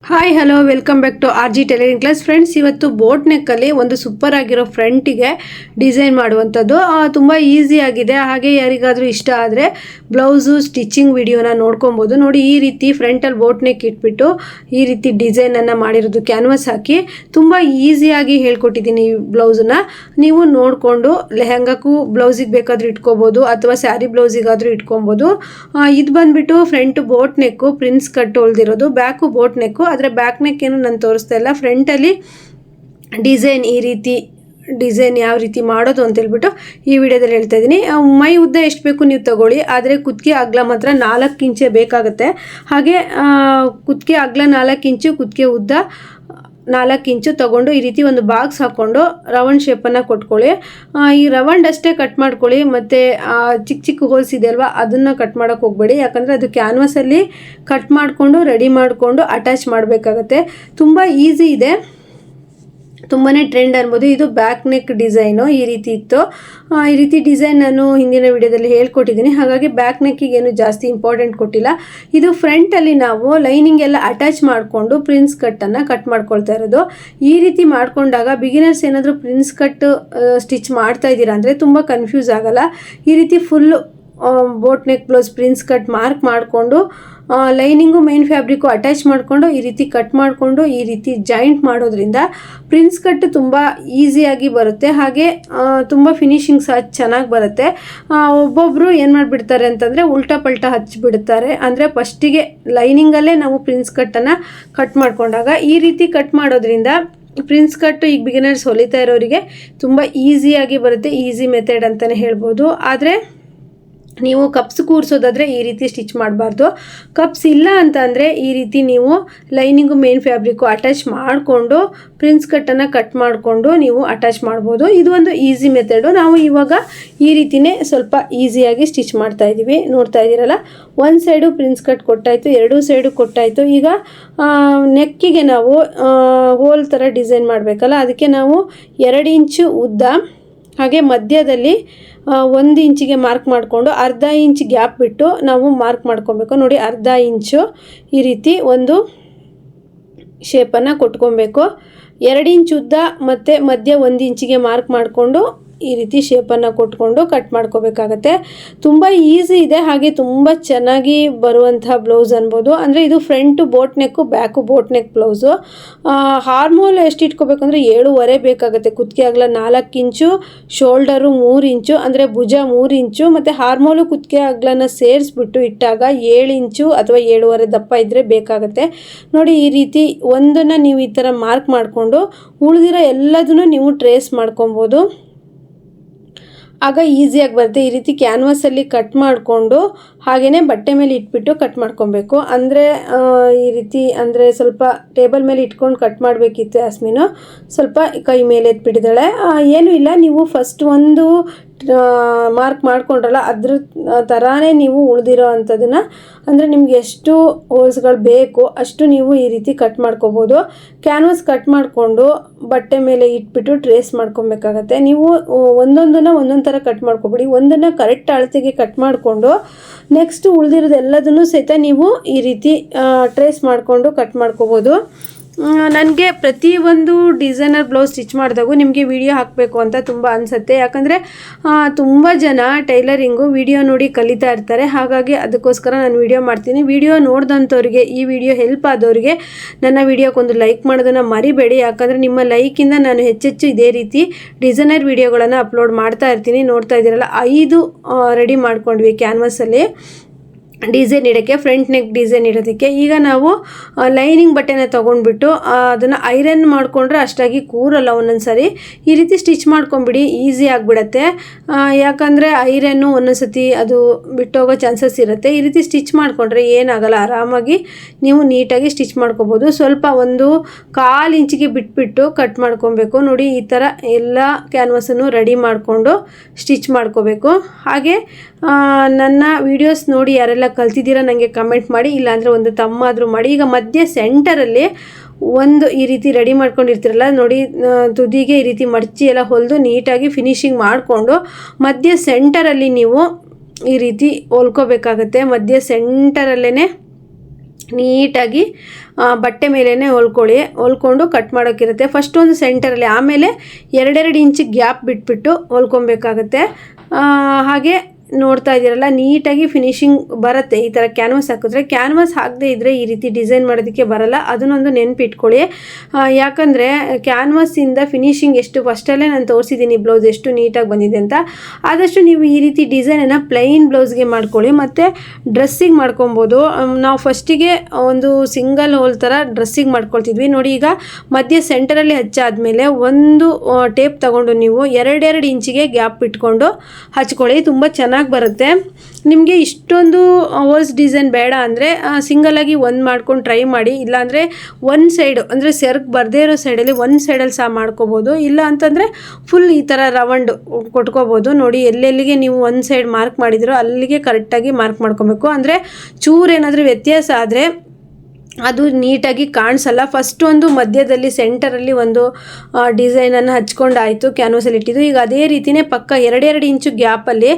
Hi hello welcome back to R G tailoring class. Friends, ಇವತ್ತು boat ನೆಕ್ಕಲ್ಲಿ ಒಂದು super ಆಗಿರೋ ಫ್ರಂಟಿಗೆ ಡಿಸೈನ್ ಮಾಡುವಂಥದ್ದು ತುಂಬ ಈಸಿ ಆಗಿದೆ. ಹಾಗೆ ಯಾರಿಗಾದರೂ ಇಷ್ಟ ಆದರೆ ಬ್ಲೌಸು ಸ್ಟಿಚಿಂಗ್ ವಿಡಿಯೋನ ನೋಡ್ಕೊಬೋದು. ನೋಡಿ, ಈ ರೀತಿ ಫ್ರಂಟಲ್ಲಿ ಬೋಟ್ ನೆಕ್ ಇಟ್ಬಿಟ್ಟು ಈ ರೀತಿ ಡಿಸೈನನ್ನು ಮಾಡಿರೋದು ಕ್ಯಾನ್ವಾಸ್ ಹಾಕಿ ತುಂಬ ಈಸಿಯಾಗಿ ಹೇಳ್ಕೊಟ್ಟಿದ್ದೀನಿ. ಈ ಬ್ಲೌಸನ್ನ ನೀವು ನೋಡಿಕೊಂಡು ಲೆಹಂಗಕ್ಕೂ ಬ್ಲೌಸಿಗೆ ಬೇಕಾದರೂ ಇಟ್ಕೋಬೋದು ಅಥವಾ ಸ್ಯಾರಿ ಬ್ಲೌಸಿಗಾದರೂ ಇಟ್ಕೊಬೋದು. ಇದು ಬಂದುಬಿಟ್ಟು front boat neck prince cut ಹೊಲ್ದಿರೋದು, ಬ್ಯಾಕು ಬೋಟ್ ನೆಕ್ಕು. ಆದರೆ ಬ್ಯಾಕ್ ನೆಕ್ ಏನು ನಾನು ತೋರಿಸ್ತಾ ಇಲ್ಲ. ಫ್ರಂಟಲ್ಲಿ ಡಿಸೈನ್ ಈ ರೀತಿ ಡಿಸೈನ್ ಯಾವ ರೀತಿ ಮಾಡೋದು ಅಂತ ಹೇಳ್ಬಿಟ್ಟು ಈ ವಿಡಿಯೋದಲ್ಲಿ ಹೇಳ್ತಾ ಇದ್ದೀನಿ. ಮೈ ಉದ್ದ ಎಷ್ಟು ಬೇಕು ನೀವು ತಗೊಳ್ಳಿ, ಆದರೆ ಕುತ್ತಿಗೆ ಅಗಲ ಮಾತ್ರ 4 ಇಂಚೇ ಬೇಕಾಗುತ್ತೆ. ಹಾಗೆ ಕುತ್ತಿಗೆ ಅಗಲ 4 ಇಂಚು, ಕುತ್ತಿಗೆ ಉದ್ದ 4 ಇಂಚು ತಗೊಂಡು ಈ ರೀತಿ ಒಂದು ಬಾಕ್ಸ್ ಹಾಕ್ಕೊಂಡು ರೌಂಡ್ ಶೇಪನ್ನು ಕೊಟ್ಕೊಳ್ಳಿ. ಈ ರೌಂಡ್ ಅಷ್ಟೇ ಕಟ್ ಮಾಡ್ಕೊಳ್ಳಿ, ಮತ್ತು ಚಿಕ್ಕ ಚಿಕ್ಕ ಹೋಲ್ಸ್ ಇದೆ ಅಲ್ವಾ, ಅದನ್ನು ಕಟ್ ಮಾಡೋಕ್ಕೆ ಹೋಗಬೇಡಿ. ಯಾಕಂದರೆ ಅದು ಕ್ಯಾನ್ವಾಸಲ್ಲಿ ಕಟ್ ಮಾಡಿಕೊಂಡು ರೆಡಿ ಮಾಡಿಕೊಂಡು ಅಟ್ಯಾಚ್ ಮಾಡಬೇಕಾಗತ್ತೆ. ತುಂಬ ಈಸಿ ಇದೆ, ತುಂಬಾ ಟ್ರೆಂಡ್ ಅನ್ಬೋದು. ಇದು ಬ್ಯಾಕ್ ನೆಕ್ ಡಿಸೈನು ಈ ರೀತಿ ಇತ್ತು. ಈ ರೀತಿ ಡಿಸೈನ್ ನಾನು ಹಿಂದಿನ ವಿಡಿಯೋದಲ್ಲಿ ಹೇಳ್ಕೊಟ್ಟಿದ್ದೀನಿ, ಹಾಗಾಗಿ ಬ್ಯಾಕ್ ನೆಕ್ಕಿಗೆ ಏನು ಜಾಸ್ತಿ ಇಂಪಾರ್ಟೆಂಟ್ ಕೊಟ್ಟಿಲ್ಲ. ಇದು ಫ್ರಂಟಲ್ಲಿ ನಾವು ಲೈನಿಂಗ್ ಎಲ್ಲ ಅಟ್ಯಾಚ್ ಮಾಡಿಕೊಂಡು ಪ್ರಿನ್ಸ್ ಕಟ್ಟನ್ನು ಕಟ್ ಮಾಡ್ಕೊಳ್ತಾ ಇರೋದು. ಈ ರೀತಿ ಮಾಡ್ಕೊಂಡಾಗ ಬಿಗಿನರ್ಸ್ ಏನಾದರೂ ಪ್ರಿನ್ಸ್ ಕಟ್ ಸ್ಟಿಚ್ ಮಾಡ್ತಾ ಇದ್ದೀರಾ ಅಂದರೆ ತುಂಬ ಕನ್ಫ್ಯೂಸ್ ಆಗಲ್ಲ. ಈ ರೀತಿ full boat neck blouse prince cut mark ಮಾಡಿಕೊಂಡು ಲೈನಿಂಗು ಮೇನ್ ಫ್ಯಾಬ್ರಿಕ್ಕು ಅಟ್ಯಾಚ್ ಮಾಡಿಕೊಂಡು ಈ ರೀತಿ ಕಟ್ ಮಾಡಿಕೊಂಡು ಈ ರೀತಿ ಜಾಯಿಂಟ್ ಮಾಡೋದ್ರಿಂದ ಪ್ರಿನ್ಸ್ ಕಟ್ ತುಂಬ ಈಸಿಯಾಗಿ ಬರುತ್ತೆ. ಹಾಗೆ ತುಂಬ ಫಿನಿಶಿಂಗ್ ಸಹ ಚೆನ್ನಾಗಿ ಬರುತ್ತೆ. ಒಬ್ಬೊಬ್ಬರು ಏನು ಮಾಡಿಬಿಡ್ತಾರೆ ಅಂತಂದರೆ ಉಲ್ಟಾ ಪಲ್ಟಾ ಹಚ್ಚಿಬಿಡ್ತಾರೆ. ಅಂದರೆ ಫಸ್ಟಿಗೆ ಲೈನಿಂಗಲ್ಲೇ ನಾವು ಪ್ರಿನ್ಸ್ ಕಟ್ಟನ್ನು ಕಟ್ ಮಾಡಿಕೊಂಡಾಗ ಈ ರೀತಿ ಕಟ್ ಮಾಡೋದ್ರಿಂದ ಪ್ರಿನ್ಸ್ ಕಟ್ಟು ಈಗ ಬಿಗಿನರ್ಸ್ ಹೊಲಿತಾ ಇರೋರಿಗೆ ತುಂಬ ಈಸಿಯಾಗಿ ಬರುತ್ತೆ. ಈಸಿ ಮೆಥಡ್ ಅಂತಲೇ ಹೇಳ್ಬೋದು. ಆದರೆ ನೀವು ಕಪ್ಸ್ ಕೂರಿಸೋದಾದರೆ ಈ ರೀತಿ ಸ್ಟಿಚ್ ಮಾಡಬಾರ್ದು. ಕಪ್ಸ್ ಇಲ್ಲ ಅಂತ ಅಂದರೆ ಈ ರೀತಿ ನೀವು ಲೈನಿಂಗು ಮೇನ್ ಫ್ಯಾಬ್ರಿಕ್ಕು ಅಟ್ಯಾಚ್ ಮಾಡಿಕೊಂಡು ಪ್ರಿನ್ಸ್ ಕಟ್ಟನ್ನು ಕಟ್ ಮಾಡಿಕೊಂಡು ನೀವು ಅಟ್ಯಾಚ್ ಮಾಡ್ಬೋದು. ಇದು ಒಂದು ಈಸಿ ಮೆಥಡು. ನಾವು ಇವಾಗ ಈ ರೀತಿಯೇ ಸ್ವಲ್ಪ ಈಸಿಯಾಗಿ ಸ್ಟಿಚ್ ಮಾಡ್ತಾ ಇದ್ದೀವಿ. ನೋಡ್ತಾ ಇದ್ದೀರಲ್ಲ, ಒಂದು ಸೈಡು ಪ್ರಿನ್ಸ್ ಕಟ್ ಕೊಟ್ಟಾಯಿತು, ಎರಡೂ ಸೈಡು ಕೊಟ್ಟಾಯಿತು. ಈಗ ನೆಕ್ಕಿಗೆ ನಾವು ಹೋಲ್ ಥರ ಡಿಸೈನ್ ಮಾಡಬೇಕಲ್ಲ, ಅದಕ್ಕೆ ನಾವು 2 ಇಂಚು ಉದ್ದ, ಹಾಗೆ ಮಧ್ಯದಲ್ಲಿ 1 ಇಂಚಿಗೆ ಮಾರ್ಕ್ ಮಾಡಿಕೊಂಡು ಅರ್ಧ ಇಂಚ್ ಗ್ಯಾಪ್ ಬಿಟ್ಟು ನಾವು ಮಾರ್ಕ್ ಮಾಡ್ಕೊಬೇಕು. ನೋಡಿ, ಅರ್ಧ ಇಂಚು ಈ ರೀತಿ ಒಂದು ಶೇಪನ್ನು ಕೊಟ್ಕೊಬೇಕು. 2 ಇಂಚ್ ಉದ್ದ ಮತ್ತು ಮಧ್ಯ 1 ಇಂಚಿಗೆ ಮಾರ್ಕ್ ಮಾಡಿಕೊಂಡು ಈ ರೀತಿ ಶೇಪನ್ನು ಕೊಟ್ಕೊಂಡು ಕಟ್ ಮಾಡ್ಕೋಬೇಕಾಗತ್ತೆ. ತುಂಬ ಈಸಿ ಇದೆ, ಹಾಗೆ ತುಂಬ ಚೆನ್ನಾಗಿ ಬರುವಂತಹ ಬ್ಲೌಸ್ ಅನ್ಬೋದು. ಅಂದರೆ ಇದು front boat neck, back boat neck blouse. Armhole ಎಷ್ಟು ಇಟ್ಕೋಬೇಕಂದ್ರೆ 7.5 ಬೇಕಾಗುತ್ತೆ. ಕುತ್ತಿಗೆ ಅಗಲ 4 ಇಂಚು, ಶೋಲ್ಡರು 3 ಇಂಚು, ಅಂದರೆ ಭುಜ 3 ಇಂಚು, ಮತ್ತು ಹಾರ್ಮೋಲು ಕುತ್ತಿಗೆ ಅಗಲನ ಸೇರಿಸ್ಬಿಟ್ಟು ಇಟ್ಟಾಗ 7 ಇಂಚು ಅಥವಾ 7.5 ದಪ್ಪ ಇದ್ದರೆ ಬೇಕಾಗುತ್ತೆ. ನೋಡಿ, ಈ ರೀತಿ ಒಂದನ್ನು ನೀವು ಈ ಥರ ಮಾರ್ಕ್ ಮಾಡಿಕೊಂಡು ಉಳಿದಿರೋ ಎಲ್ಲದನ್ನು ನೀವು ಟ್ರೇಸ್ ಮಾಡ್ಕೊಬೋದು. ಆಗ ಈಸಿಯಾಗಿ ಬರುತ್ತೆ. ಈ ರೀತಿ ಕ್ಯಾನ್ವಾಸಲ್ಲಿ ಕಟ್ ಮಾಡಿಕೊಂಡು ಹಾಗೆಯೇ ಬಟ್ಟೆ ಮೇಲೆ ಇಟ್ಬಿಟ್ಟು ಕಟ್ ಮಾಡ್ಕೊಬೇಕು. ಅಂದರೆ ಈ ರೀತಿ ಅಂದರೆ ಸ್ವಲ್ಪ ಟೇಬಲ್ ಮೇಲೆ ಇಟ್ಕೊಂಡು ಕಟ್ ಮಾಡಬೇಕಿತ್ತು. ಯಾಸ್ಮೀನು ಸ್ವಲ್ಪ ಕೈ ಮೇಲೆ ಎತ್ಬಿಟ್ಟಿದ್ದಾಳೆ. ಏನೂ ಇಲ್ಲ, ನೀವು ಫಸ್ಟ್ ಒಂದು ಮಾರ್ಕ್ ಮಾಡ್ಕೊಂಡ್ರಲ್ಲ, ಅದ್ರ ಥರನೇ ನೀವು ಉಳಿದಿರೋ ಅಂಥದ್ದನ್ನು, ಅಂದರೆ ನಿಮ್ಗೆ ಎಷ್ಟು ಹೋಲ್ಸ್ಗಳು ಬೇಕು ಅಷ್ಟು ನೀವು ಈ ರೀತಿ ಕಟ್ ಮಾಡ್ಕೋಬೋದು. ಕ್ಯಾನ್ವಾಸ್ ಕಟ್ ಮಾಡಿಕೊಂಡು ಬಟ್ಟೆ ಮೇಲೆ ಇಟ್ಬಿಟ್ಟು ಟ್ರೇಸ್ ಮಾಡ್ಕೊಬೇಕಾಗತ್ತೆ. ನೀವು ಒಂದೊಂದನ್ನು ಒಂದೊಂದು ಥರ ಕಟ್ ಮಾಡ್ಕೊಬಿಡಿ. ಒಂದನ್ನು ಕರೆಕ್ಟ್ ಅಳತೆಗೆ ಕಟ್ ಮಾಡಿಕೊಂಡು ನೆಕ್ಸ್ಟ್ ಉಳಿದಿರೋದು ಎಲ್ಲದನ್ನು ಸಹಿತ ನೀವು ಈ ರೀತಿ ಟ್ರೇಸ್ ಮಾಡಿಕೊಂಡು ಕಟ್ ಮಾಡ್ಕೋಬೋದು. ನನಗೆ ಪ್ರತಿಯೊಂದು ಡಿಸೈನರ್ ಬ್ಲೌಸ್ ಸ್ಟಿಚ್ ಮಾಡಿದಾಗೂ ನಿಮಗೆ ವಿಡಿಯೋ ಹಾಕಬೇಕು ಅಂತ ತುಂಬ ಅನಿಸುತ್ತೆ. ಯಾಕಂದರೆ ತುಂಬ ಜನ ಟೈಲರಿಂಗು ವಿಡಿಯೋ ನೋಡಿ ಕಲಿತಾ ಇರ್ತಾರೆ. ಹಾಗಾಗಿ ಅದಕ್ಕೋಸ್ಕರ ನಾನು ವಿಡಿಯೋ ಮಾಡ್ತೀನಿ. ವಿಡಿಯೋ ನೋಡಿದಂಥವ್ರಿಗೆ, ಈ ವಿಡಿಯೋ ಹೆಲ್ಪ್ ಆದವ್ರಿಗೆ ನನ್ನ ವಿಡಿಯೋಕ್ಕೊಂದು ಲೈಕ್ ಮಾಡೋದನ್ನು ಮರಿಬೇಡಿ. ಯಾಕಂದರೆ ನಿಮ್ಮ ಲೈಕಿಂದ ನಾನು ಹೆಚ್ಚೆಚ್ಚು ಇದೇ ರೀತಿ ಡಿಸೈನರ್ ವಿಡಿಯೋಗಳನ್ನು ಅಪ್ಲೋಡ್ ಮಾಡ್ತಾ ಇರ್ತೀನಿ. ನೋಡ್ತಾ ಇದ್ದೀರಲ್ಲ, 5 ರೆಡಿ ಮಾಡ್ಕೊಂಡ್ವಿ ಕ್ಯಾನ್ವಾಸಲ್ಲಿ ಡಿಸೈನ್ ಇಡೋಕ್ಕೆ, ಫ್ರಂಟ್ ನೆಕ್ ಡಿಸೈನ್ ಇಡೋದಕ್ಕೆ. ಈಗ ನಾವು ಲೈನಿಂಗ್ ಬಟ್ಟೆನ ತೊಗೊಂಡ್ಬಿಟ್ಟು ಅದನ್ನು ಐರನ್ ಮಾಡಿಕೊಂಡ್ರೆ ಅಷ್ಟಾಗಿ ಕೂರಲ್ಲ ಒಂದೊಂದು ಸರಿ. ಈ ರೀತಿ ಸ್ಟಿಚ್ ಮಾಡ್ಕೊಂಬಿಡಿ, ಈಸಿ ಆಗಿಬಿಡತ್ತೆ. ಯಾಕಂದರೆ ಐರನ್ನು ಒಂದೊಂದು ಸತಿ ಅದು ಬಿಟ್ಟೋಗೋ ಚಾನ್ಸಸ್ ಇರುತ್ತೆ. ಈ ರೀತಿ ಸ್ಟಿಚ್ ಮಾಡಿಕೊಂಡ್ರೆ ಏನಾಗಲ್ಲ, ಆರಾಮಾಗಿ ನೀವು ನೀಟಾಗಿ ಸ್ಟಿಚ್ ಮಾಡ್ಕೊಬೋದು. ಸ್ವಲ್ಪ 1/4 ಇಂಚಿಗೆ ಬಿಟ್ಬಿಟ್ಟು ಕಟ್ ಮಾಡ್ಕೊಬೇಕು. ನೋಡಿ, ಈ ಥರ ಎಲ್ಲ ಕ್ಯಾನ್ವಾಸನ್ನು ರೆಡಿ ಮಾಡಿಕೊಂಡು ಸ್ಟಿಚ್ ಮಾಡ್ಕೋಬೇಕು. ಹಾಗೆ ನನ್ನ ವೀಡಿಯೋಸ್ ನೋಡಿ ಯಾರೆಲ್ಲ ಕಲ್ತಿದ್ದೀರಾ ನನಗೆ ಕಮೆಂಟ್ ಮಾಡಿ, ಇಲ್ಲಾಂದರೆ ಒಂದು ತಮ್ಮಾದರೂ ಮಾಡಿ. ಈಗ ಮಧ್ಯೆ ಸೆಂಟರಲ್ಲಿ ಒಂದು ಈ ರೀತಿ ರೆಡಿ ಮಾಡ್ಕೊಂಡಿರ್ತೀರಲ್ಲ, ನೋಡಿ ತುದಿಗೆ ಈ ರೀತಿ ಮಡಚಿ ಎಲ್ಲ ಹೊಲಿದು ನೀಟಾಗಿ ಫಿನಿಶಿಂಗ್ ಮಾಡಿಕೊಂಡು ಮಧ್ಯೆ ಸೆಂಟರಲ್ಲಿ ನೀವು ಈ ರೀತಿ ಹೊಲ್ಕೋಬೇಕಾಗತ್ತೆ. ಮಧ್ಯೆ ಸೆಂಟರಲ್ಲೇ ನೀಟಾಗಿ ಬಟ್ಟೆ ಮೇಲೇ ಹೊಲ್ಕೊಂಡು ಕಟ್ ಮಾಡೋಕ್ಕಿರುತ್ತೆ. ಫಸ್ಟ್ ಒಂದು ಸೆಂಟರಲ್ಲಿ, ಆಮೇಲೆ 2 ಇಂಚ್ ಗ್ಯಾಪ್ ಬಿಟ್ಬಿಟ್ಟು ಹೊಲ್ಕೊಬೇಕಾಗತ್ತೆ. ಹಾಗೆ ನೋಡ್ತಾ ಇದ್ದೀರಲ್ಲ, ನೀಟಾಗಿ ಫಿನಿಶಿಂಗ್ ಬರುತ್ತೆ ಈ ಥರ ಕ್ಯಾನ್ವಾಸ್ ಹಾಕಿದ್ರೆ. ಕ್ಯಾನ್ವಾಸ್ ಹಾಕದೇ ಇದ್ದರೆ ಈ ರೀತಿ ಡಿಸೈನ್ ಮಾಡೋದಕ್ಕೆ ಬರಲ್ಲ, ಅದನ್ನೊಂದು ನೆನಪಿಟ್ಕೊಳ್ಳಿ. ಯಾಕಂದರೆ ಕ್ಯಾನ್ವಾಸಿಂದ ಫಿನಿಶಿಂಗ್ ಎಷ್ಟು ಫಸ್ಟಲ್ಲೇ ನಾನು ತೋರಿಸಿದ್ದೀನಿ ಬ್ಲೌಸ್ ಎಷ್ಟು ನೀಟಾಗಿ ಬಂದಿದೆ ಅಂತ. ಆದಷ್ಟು ನೀವು ಈ ರೀತಿ ಡಿಸೈನನ್ನು ಪ್ಲೈನ್ ಬ್ಲೌಸ್ಗೆ ಮಾಡ್ಕೊಳ್ಳಿ, ಮತ್ತು ಡ್ರೆಸ್ಸಿಗೆ ಮಾಡ್ಕೊಬೋದು. ನಾವು ಫಸ್ಟಿಗೆ ಒಂದು ಸಿಂಗಲ್ ಹೋಲ್ ಥರ ಡ್ರೆಸ್ಸಿಗೆ ಮಾಡ್ಕೊಳ್ತಿದ್ವಿ ನೋಡಿ. ಈಗ ಮಧ್ಯೆ ಸೆಂಟರಲ್ಲಿ ಹಚ್ಚಾದ್ಮೇಲೆ ಒಂದು ಟೇಪ್ ತಗೊಂಡು ನೀವು 2 ಇಂಚಿಗೆ ಗ್ಯಾಪ್ ಇಟ್ಕೊಂಡು ಹಚ್ಕೊಳ್ಳಿ, ತುಂಬ ಚೆನ್ನಾಗಿ ಬರುತ್ತೆ. ನಿಮಗೆ ಇಷ್ಟೊಂದು ಹೋಲ್ಸ್ ಡಿಸೈನ್ ಬೇಡ ಅಂದರೆ ಸಿಂಗಲಾಗಿ ಒಂದು ಮಾಡ್ಕೊಂಡು ಟ್ರೈ ಮಾಡಿ. ಇಲ್ಲಾಂದರೆ ಒಂದು ಸೈಡು ಅಂದರೆ ಸೆರ್ಗ್ ಬರದೇ ಇರೋ ಸೈಡಲ್ಲಿ ಒಂದು ಸೈಡಲ್ಲಿ ಸಹ ಮಾಡ್ಕೋಬೋದು. ಇಲ್ಲ ಅಂತಂದರೆ ಫುಲ್ ಈ ಥರ ರೌಂಡ್ ಕೊಟ್ಕೋಬೋದು. ನೋಡಿ, ಎಲ್ಲೆಲ್ಲಿಗೆ ನೀವು ಒಂದು ಸೈಡ್ ಮಾರ್ಕ್ ಮಾಡಿದಿರೋ ಅಲ್ಲಿಗೆ ಕರೆಕ್ಟಾಗಿ ಮಾರ್ಕ್ ಮಾಡ್ಕೊಬೇಕು. ಅಂದರೆ ಚೂರು ಏನಾದರೂ ವ್ಯತ್ಯಾಸ ಆದರೆ ಅದು ನೀಟಾಗಿ ಕಾಣಿಸಲ್ಲ. ಫಸ್ಟ್ ಒಂದು ಮಧ್ಯದಲ್ಲಿ ಸೆಂಟರಲ್ಲಿ ಒಂದು ಡಿಸೈನನ್ನು ಹಚ್ಕೊಂಡಾಯಿತು, ಕ್ಯಾನ್ವಾಸಲ್ಲಿ ಇಟ್ಟಿದ್ದು. ಈಗ ಅದೇ ರೀತಿಯೇ ಪಕ್ಕ 2 ಇಂಚು ಗ್ಯಾಪಲ್ಲಿ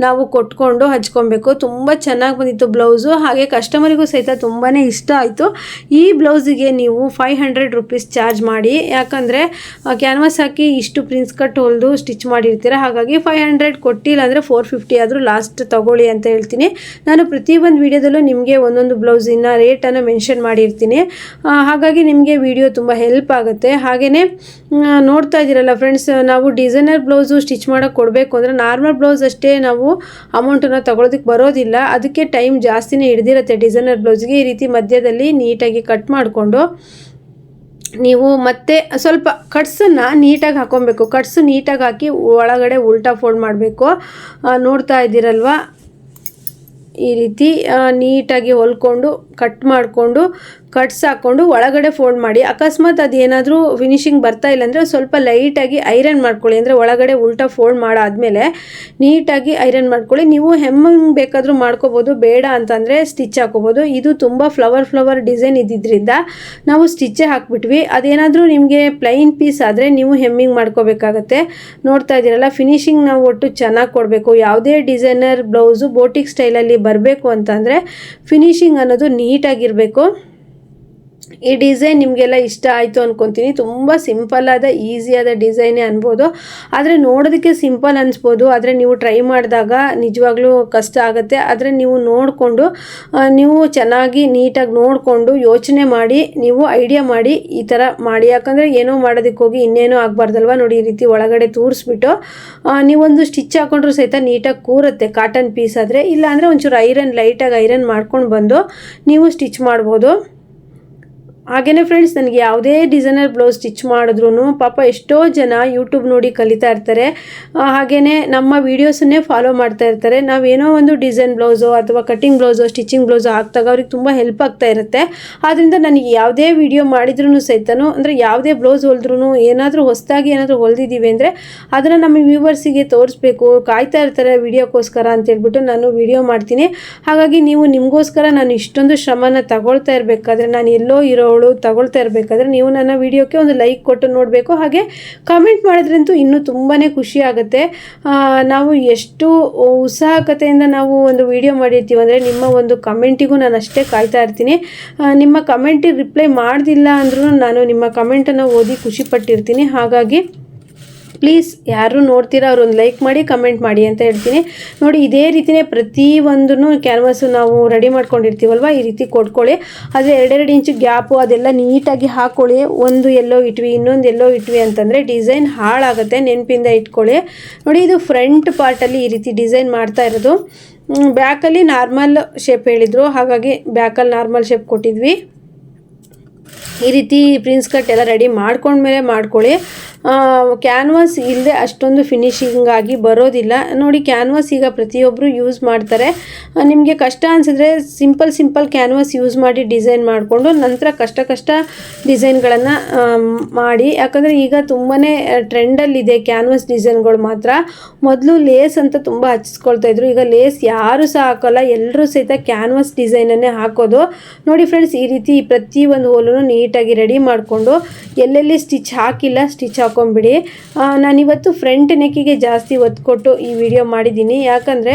ನಾವು ಕೊಟ್ಕೊಂಡು ಹಚ್ಕೊಬೇಕು. ತುಂಬ ಚೆನ್ನಾಗಿ ಬಂದಿತ್ತು ಬ್ಲೌಸು. ಹಾಗೆ ಕಸ್ಟಮರಿಗೂ ಸಹಿತ ತುಂಬಾ ಇಷ್ಟ ಆಯಿತು. ಈ ಬ್ಲೌಸಿಗೆ ನೀವು 500 ರುಪೀಸ್ ಚಾರ್ಜ್ ಮಾಡಿ, ಯಾಕಂದರೆ ಕ್ಯಾನ್ವಾಸ್ ಹಾಕಿ ಇಷ್ಟು ಪ್ರಿನ್ಸ್ ಕಟ್ ಹೊಲಿದು ಸ್ಟಿಚ್ ಮಾಡಿರ್ತೀರ. ಹಾಗಾಗಿ 500 ಕೊಟ್ಟಿಲ್ಲ ಅಂದರೆ 450 ಆದರೂ ಲಾಸ್ಟ್ ತಗೊಳ್ಳಿ ಅಂತ ಹೇಳ್ತೀನಿ. ನಾನು ಪ್ರತಿಯೊಂದು ವಿಡಿಯೋದಲ್ಲೂ ನಿಮಗೆ ಒಂದೊಂದು ಬ್ಲೌಸಿನ ರೇಟನ್ನು ಮೆನ್ಷನ್ ಮಾಡಿರ್ತೀನಿ. ಹಾಗಾಗಿ ನಿಮಗೆ ವಿಡಿಯೋ ತುಂಬ ಹೆಲ್ಪ್ ಆಗುತ್ತೆ. ಹಾಗೆಯೇ ನೋಡ್ತಾ ಇದ್ದೀರಲ್ಲ ಫ್ರೆಂಡ್ಸ್, ನಾವು ಡಿಸೈನರ್ ಬ್ಲೌಸು ಸ್ಟಿಚ್ ಮಾಡೋಕ್ಕೆ ಕೊಡಬೇಕು ಅಂದರೆ ನಾರ್ಮಲ್ ಬ್ಲೌಸ್ ಅಷ್ಟೇ ನಾವು ಅಮೌಂಟನ್ನು ತಗೊಳ್ಳೋದಕ್ಕೆ ಬರೋದಿಲ್ಲ. ಅದಕ್ಕೆ ಟೈಮ್ ಜಾಸ್ತಿನೇ ಹಿಡ್ದಿರುತ್ತೆ ಡಿಸೈನರ್ ಬ್ಲೌಸ್ಗೆ. ಈ ರೀತಿ ಮಧ್ಯದಲ್ಲಿ ನೀಟಾಗಿ ಕಟ್ ಮಾಡಿಕೊಂಡು ನೀವು ಮತ್ತೆ ಸ್ವಲ್ಪ ಕಟ್ಸನ್ನು ನೀಟಾಗಿ ಹಾಕೊಬೇಕು. ಕಟ್ಸು ನೀಟಾಗಿ ಹಾಕಿ ಒಳಗಡೆ ಉಲ್ಟಾ ಫೋಲ್ಡ್ ಮಾಡಬೇಕು. ನೋಡ್ತಾ ಇದ್ದೀರಲ್ವ, ಈ ರೀತಿ ನೀಟಾಗಿ ಹೊಲ್ಕೊಂಡು ಕಟ್ ಮಾಡಿಕೊಂಡು ಕಟ್ಸ್ ಹಾಕ್ಕೊಂಡು ಒಳಗಡೆ ಫೋಲ್ಡ್ ಮಾಡಿ. ಅಕಸ್ಮಾತ್ ಅದೇನಾದರೂ ಫಿನಿಶಿಂಗ್ ಬರ್ತಾ ಇಲ್ಲ ಅಂದರೆ ಸ್ವಲ್ಪ ಲೈಟಾಗಿ ಐರನ್ ಮಾಡ್ಕೊಳ್ಳಿ. ಅಂದರೆ ಒಳಗಡೆ ಉಲ್ಟಾ ಫೋಲ್ಡ್ ಮಾಡಾದಮೇಲೆ ನೀಟಾಗಿ ಐರನ್ ಮಾಡ್ಕೊಳ್ಳಿ. ನೀವು ಹೆಮ್ಮಂಗೆ ಬೇಕಾದರೂ ಮಾಡ್ಕೋಬೋದು, ಬೇಡ ಅಂತಂದರೆ ಸ್ಟಿಚ್ ಹಾಕೋಬೋದು. ಇದು ತುಂಬ ಫ್ಲವರ್ ಡಿಸೈನ್ ಇದ್ದಿದ್ದರಿಂದ ನಾವು ಸ್ಟಿಚ್ಚೇ ಹಾಕ್ಬಿಟ್ವಿ. ಅದೇನಾದರೂ ನಿಮಗೆ ಪ್ಲೈನ್ ಪೀಸ್ ಆದರೆ ನೀವು ಹೆಮ್ಮಿಂಗ್ ಮಾಡ್ಕೋಬೇಕಾಗತ್ತೆ. ನೋಡ್ತಾ ಇದ್ದೀರಲ್ಲ, ಫಿನಿಶಿಂಗ್ ನಾವು ಒಟ್ಟು ಚೆನ್ನಾಗಿ ಕೊಡಬೇಕು. ಯಾವುದೇ ಡಿಸೈನರ್ ಬ್ಲೌಸು ಬೋಟಿಕ್ ಸ್ಟೈಲಲ್ಲಿ ಬರಬೇಕು ಅಂತಂದರೆ ಫಿನಿಶಿಂಗ್ ಅನ್ನೋದು ನೀಟಾಗಿರಬೇಕು. ಈ ಡಿಸೈನ್ ನಿಮಗೆಲ್ಲ ಇಷ್ಟ ಆಯಿತು ಅಂದ್ಕೊತೀನಿ. ತುಂಬ ಸಿಂಪಲ್ಲಾದ ಈಸಿಯಾದ ಡಿಸೈನೇ ಅನ್ಬೋದು. ಆದರೆ ನೋಡೋದಕ್ಕೆ ಸಿಂಪಲ್ ಅನಿಸ್ಬೋದು, ಆದರೆ ನೀವು ಟ್ರೈ ಮಾಡಿದಾಗ ನಿಜವಾಗ್ಲೂ ಕಷ್ಟ ಆಗುತ್ತೆ. ಆದರೆ ನೀವು ನೋಡಿಕೊಂಡು ನೀವು ಚೆನ್ನಾಗಿ ನೀಟಾಗಿ ನೋಡಿಕೊಂಡು ಯೋಚನೆ ಮಾಡಿ ನೀವು ಐಡಿಯಾ ಮಾಡಿ ಈ ಥರ ಮಾಡಿ. ಯಾಕಂದರೆ ಏನೋ ಮಾಡೋದಕ್ಕೆ ಹೋಗಿ ಇನ್ನೇನೋ ಆಗಬಾರ್ದಲ್ವ. ನೋಡಿ, ಈ ರೀತಿ ಒಳಗಡೆ ತೂರಿಸ್ಬಿಟ್ಟು ನೀವೊಂದು ಸ್ಟಿಚ್ ಹಾಕೊಂಡ್ರೂ ಸಹಿತ ನೀಟಾಗಿ ಕೂರುತ್ತೆ ಕಾಟನ್ ಪೀಸ್ ಆದರೆ. ಇಲ್ಲ ಅಂದರೆ ಒಂಚೂರು ಲೈಟಾಗಿ ಐರನ್ ಮಾಡ್ಕೊಂಡು ಬಂದು ನೀವು ಸ್ಟಿಚ್ ಮಾಡ್ಬೋದು. ಹಾಗೆಯೇ ಫ್ರೆಂಡ್ಸ್, ನನಗೆ ಯಾವುದೇ ಡಿಸೈನರ್ ಬ್ಲೌಸ್ ಸ್ಟಿಚ್ ಮಾಡಿದ್ರೂ ಪಾಪ ಎಷ್ಟೋ ಜನ ಯೂಟ್ಯೂಬ್ ನೋಡಿ ಕಲಿತಾ ಇರ್ತಾರೆ. ಹಾಗೆಯೇ ನಮ್ಮ ವೀಡಿಯೋಸನ್ನೇ ಫಾಲೋ ಮಾಡ್ತಾ ಇರ್ತಾರೆ. ನಾವೇನೋ ಒಂದು ಡಿಸೈನ್ ಬ್ಲೌಸು ಅಥವಾ ಕಟ್ಟಿಂಗ್ ಬ್ಲೌಸು ಸ್ಟಿಚಿಂಗ್ ಬ್ಲೌಸು ಹಾಕ್ದಾಗ ಅವ್ರಿಗೆ ತುಂಬ ಹೆಲ್ಪ್ ಆಗ್ತಾ ಇರುತ್ತೆ. ಆದ್ದರಿಂದ ನನಗೆ ಯಾವುದೇ ವಿಡಿಯೋ ಮಾಡಿದ್ರೂ ಸಹಿತನೂ, ಅಂದರೆ ಯಾವುದೇ ಬ್ಲೌಸ್ ಹೊಲಿದ್ರೂ ಏನಾದರೂ ಹೊಸದಾಗಿ ಏನಾದರೂ ಹೊಲಿದಿದ್ದೀವಿ ಅಂದರೆ ಅದನ್ನು ನಮ್ಮ ವ್ಯೂವರ್ಸಿಗೆ ತೋರಿಸ್ಬೇಕು, ಕಾಯ್ತಾ ಇರ್ತಾರೆ ವಿಡಿಯೋಕ್ಕೋಸ್ಕರ ಅಂತೇಳ್ಬಿಟ್ಟು ನಾನು ವಿಡಿಯೋ ಮಾಡ್ತೀನಿ. ಹಾಗಾಗಿ ನೀವು ನಿಮಗೋಸ್ಕರ ನಾನು ಇಷ್ಟೊಂದು ಶ್ರಮನ ತಗೊಳ್ತಾ ಇರಬೇಕಾದ್ರೆ, ನಾನು ಎಲ್ಲೋ ಇರೋಳು ತಗೊಳ್ತಾ ಇರಬೇಕಾದ್ರೆ ನೀವು ನನ್ನ ವಿಡಿಯೋಕ್ಕೆ ಒಂದು ಲೈಕ್ ಕೊಟ್ಟು ನೋಡಬೇಕು. ಹಾಗೆ ಕಮೆಂಟ್ ಮಾಡಿದ್ರಂತೂ ಇನ್ನೂ ತುಂಬಾ ಖುಷಿ ಆಗುತ್ತೆ. ನಾವು ಎಷ್ಟು ಉತ್ಸಾಹಕತೆಯಿಂದ ನಾವು ಒಂದು ವಿಡಿಯೋ ಮಾಡಿರ್ತೀವಿ ಅಂದರೆ ನಿಮ್ಮ ಒಂದು ಕಮೆಂಟಿಗೂ ನಾನು ಅಷ್ಟೇ ಕಾಯ್ತಾ ಇರ್ತೀನಿ. ನಿಮ್ಮ ಕಮೆಂಟಿಗೆ ರಿಪ್ಲೈ ಮಾಡ್ದಿಲ್ಲ ಅಂದ್ರೂ ನಾನು ನಿಮ್ಮ ಕಮೆಂಟನ್ನು ಓದಿ ಖುಷಿ ಪಟ್ಟಿರ್ತೀನಿ. ಹಾಗಾಗಿ ಪ್ಲೀಸ್ ಯಾರು ನೋಡ್ತೀರಾ ಅವ್ರು ಒಂದು ಲೈಕ್ ಮಾಡಿ ಕಮೆಂಟ್ ಮಾಡಿ ಅಂತ ಹೇಳ್ತೀನಿ. ನೋಡಿ, ಇದೇ ರೀತಿಯೇ ಪ್ರತಿಯೊಂದೂ ಕ್ಯಾನ್ವಾಸು ನಾವು ರೆಡಿ ಮಾಡ್ಕೊಂಡಿರ್ತೀವಲ್ವ, ಈ ರೀತಿ ಕೊಟ್ಕೊಳ್ಳಿ. ಆದರೆ 2 ಇಂಚು ಗ್ಯಾಪು ಅದೆಲ್ಲ ನೀಟಾಗಿ ಹಾಕ್ಕೊಳ್ಳಿ. ಒಂದು ಎಲ್ಲೋ ಇಟ್ವಿ, ಇನ್ನೊಂದು ಎಲ್ಲೋ ಇಟ್ವಿ ಅಂತಂದರೆ ಡಿಸೈನ್ ಹಾಳಾಗುತ್ತೆ, ನೆನಪಿಂದ ಇಟ್ಕೊಳ್ಳಿ. ನೋಡಿ, ಇದು ಫ್ರಂಟ್ ಪಾರ್ಟಲ್ಲಿ ಈ ರೀತಿ ಡಿಸೈನ್ ಮಾಡ್ತಾ ಇರೋದು. ಬ್ಯಾಕಲ್ಲಿ ನಾರ್ಮಲ್ ಶೇಪ್ ಹೇಳಿದರು, ಹಾಗಾಗಿ ಬ್ಯಾಕಲ್ಲಿ ನಾರ್ಮಲ್ ಶೇಪ್ ಕೊಟ್ಟಿದ್ವಿ. ಈ ರೀತಿ ಪ್ರಿನ್ಸ್ ಕಟ್ ಎಲ್ಲ ರೆಡಿ ಮಾಡ್ಕೊಂಡ್ಮೇಲೆ ಮಾಡ್ಕೊಳ್ಳಿ. ಕ್ಯಾನ್ವಾಸ್ ಇಲ್ಲದೆ ಅಷ್ಟೊಂದು ಫಿನಿಶಿಂಗ್ ಆಗಿ ಬರೋದಿಲ್ಲ. ನೋಡಿ, ಕ್ಯಾನ್ವಾಸ್ ಈಗ ಪ್ರತಿಯೊಬ್ಬರು ಯೂಸ್ ಮಾಡ್ತಾರೆ. ನಿಮಗೆ ಕಷ್ಟ ಅನಿಸಿದ್ರೆ ಸಿಂಪಲ್ ಕ್ಯಾನ್ವಾಸ್ ಯೂಸ್ ಮಾಡಿ ಡಿಸೈನ್ ಮಾಡಿಕೊಂಡು ನಂತರ ಕಷ್ಟ ಡಿಸೈನ್ಗಳನ್ನು ಮಾಡಿ. ಯಾಕಂದರೆ ಈಗ ತುಂಬಾ ಟ್ರೆಂಡಲ್ಲಿದೆ ಕ್ಯಾನ್ವಾಸ್ ಡಿಸೈನ್ಗಳು ಮಾತ್ರ. ಮೊದಲು ಲೇಸ್ ಅಂತ ತುಂಬ ಹಚ್ಚಿಸ್ಕೊಳ್ತಾಯಿದ್ರು, ಈಗ ಲೇಸ್ ಯಾರೂ ಸಹ ಹಾಕೋಲ್ಲ, ಎಲ್ಲರೂ ಸಹಿತ ಕ್ಯಾನ್ವಾಸ್ ಡಿಸೈನನ್ನೇ ಹಾಕೋದು. ನೋಡಿ ಫ್ರೆಂಡ್ಸ್, ಈ ರೀತಿ ಪ್ರತಿಯೊಂದು ಹೋಲೂ ನೀಟಾಗಿ ರೆಡಿ ಮಾಡಿಕೊಂಡು ಎಲ್ಲೆಲ್ಲಿ ಸ್ಟಿಚ್ ಹಾಕಿಲ್ಲ ಸ್ಟಿಚ್ ಹಾಕೊಂಡ್ಬಿಡಿ. ನಾನಿವತ್ತು ಫ್ರಂಟ್ ನೆಕ್ಕಿಗೆ ಜಾಸ್ತಿ ಒತ್ತು ಕೊಟ್ಟು ಈ ವಿಡಿಯೋ ಮಾಡಿದ್ದೀನಿ. ಯಾಕಂದರೆ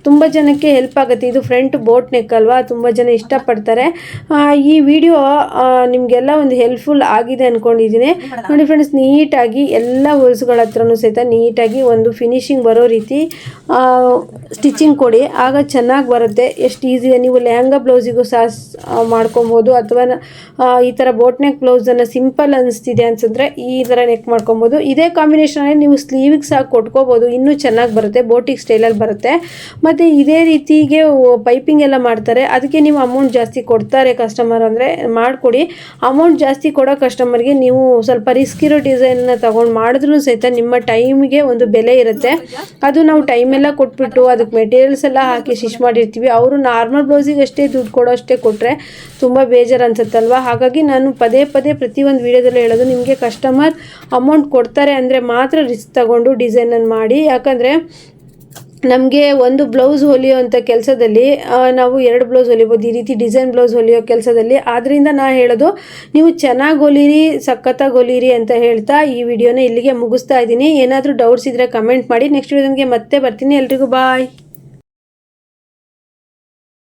ತುಂಬ ಜನಕ್ಕೆ ಹೆಲ್ಪ್ ಆಗುತ್ತೆ. ಇದು ಫ್ರಂಟ್ ಬೋಟ್ ನೆಕ್ ಅಲ್ವಾ, ತುಂಬ ಜನ ಇಷ್ಟಪಡ್ತಾರೆ. ಈ ವಿಡಿಯೋ ನಿಮಗೆಲ್ಲ ಒಂದು ಹೆಲ್ಪ್ಫುಲ್ ಆಗಿದೆ ಅಂದ್ಕೊಂಡಿದ್ದೀನಿ. ನೋಡಿ ಫ್ರೆಂಡ್ಸ್, ನೀಟಾಗಿ ಎಲ್ಲ ಹೋಲ್ಸ್ಗಳ ಹತ್ರನೂ ಸಹಿತ ನೀಟಾಗಿ ಒಂದು ಫಿನಿಶಿಂಗ್ ಬರೋ ರೀತಿ ಸ್ಟಿಚಿಂಗ್ ಕೊಡಿ, ಆಗ ಚೆನ್ನಾಗಿ ಬರುತ್ತೆ. ಎಷ್ಟು ಈಸಿ ಇದೆ. ನೀವು ಲೆಹಂಗಾ ಬ್ಲೌಸಿಗೂ ಸಹ ಮಾಡ್ಕೊಬೋದು, ಅಥವಾ ಈ ಥರ ಬೋಟ್ ನೆಕ್ ಬ್ಲೌಸನ್ನು ಸಿಂಪಲ್ ಅನಿಸ್ತಿದೆ ಅನ್ಸಿದ್ರೆ ಈ ಥರ ನೆಕ್ ಮಾಡ್ಕೊಬೋದು. ಇದೇ ಕಾಂಬಿನೇಷನಲ್ಲಿ ನೀವು ಸ್ಲೀವಿಗೆ ಸಹ ಕೊಟ್ಕೋಬೋದು, ಇನ್ನೂ ಚೆನ್ನಾಗಿ ಬರುತ್ತೆ, ಬೋಟಿಕ್ ಸ್ಟೈಲಲ್ಲಿ ಬರುತ್ತೆ. ಮತ್ತು ಇದೇ ರೀತಿಗೆ ಪೈಪಿಂಗ್ ಎಲ್ಲ ಮಾಡ್ತಾರೆ, ಅದಕ್ಕೆ ನೀವು ಅಮೌಂಟ್ ಜಾಸ್ತಿ ಕೊಡ್ತಾರೆ ಕಸ್ಟಮರ್ ಅಂದರೆ ಮಾಡಿಕೊಡಿ. ಅಮೌಂಟ್ ಜಾಸ್ತಿ ಕೊಡೋ ಕಸ್ಟಮರ್ಗೆ ನೀವು ಸ್ವಲ್ಪ ರಿಸ್ಕ್ ಇರೋ ಡಿಸೈನ್ನ ತೊಗೊಂಡು ಮಾಡಿದ್ರೂ ಸಹಿತ ನಿಮ್ಮ ಟೈಮಿಗೆ ಒಂದು ಬೆಲೆ ಇರುತ್ತೆ. ಅದು ನಾವು ಟೈಮೆಲ್ಲ ಕೊಟ್ಬಿಟ್ಟು ಅದಕ್ಕೆ ಮೆಟೀರಿಯಲ್ಸ್ ಎಲ್ಲ ಹಾಕಿ ಸ್ಟಿಚ್ ಮಾಡಿರ್ತೀವಿ, ಅವರು ನಾರ್ಮಲ್ ಬ್ಲೌಸಿಗೆ ಅಷ್ಟೇ ದುಡ್ಡು ಕೊಡೋ ಅಷ್ಟೇ ಕೊಟ್ಟರೆ ತುಂಬ ಬೇಜಾರು ಅನ್ಸುತ್ತಲ್ವ. ಹಾಗಾಗಿ ನಾನು ಪದೇ ಪದೇ ಪ್ರತಿಯೊಂದು ವೀಡಿಯೋದಲ್ಲಿ ಹೇಳೋದು, ನಿಮಗೆ ಕಸ್ಟಮರ್ ಅಮೌಂಟ್ ಕೊಡ್ತಾರೆ ಅಂದರೆ ಮಾತ್ರ ರಿಸ್ಕ್ ತಗೊಂಡು ಡಿಸೈನನ್ನು ಮಾಡಿ. ಯಾಕಂದರೆ ನಮಗೆ ಒಂದು ಬ್ಲೌಸ್ ಹೊಲಿಯೋವಂಥ ಕೆಲಸದಲ್ಲಿ ನಾವು 2 ಬ್ಲೌಸ್ ಹೊಲಿಬೋದು, ಈ ರೀತಿ ಡಿಸೈನ್ ಬ್ಲೌಸ್ ಹೊಲಿಯೋ ಕೆಲಸದಲ್ಲಿ. ಆದ್ದರಿಂದ ನಾನು ಹೇಳೋದು, ನೀವು ಚೆನ್ನಾಗಿ ಹೊಲಿರಿ, ಸಖತ್ತಾಗಿ ಹೊಲಿರಿ ಅಂತ ಹೇಳ್ತಾ ಈ ವಿಡಿಯೋನ ಇಲ್ಲಿಗೆ ಮುಗಿಸ್ತಾ ಇದ್ದೀನಿ. ಏನಾದರೂ ಡೌಟ್ಸ್ ಇದ್ದರೆ ಕಮೆಂಟ್ ಮಾಡಿ. ನೆಕ್ಸ್ಟ್ ವಿಡಿಯೋಗೆ ಮತ್ತೆ ಬರ್ತೀನಿ. ಎಲ್ರಿಗೂ ಬಾಯ್.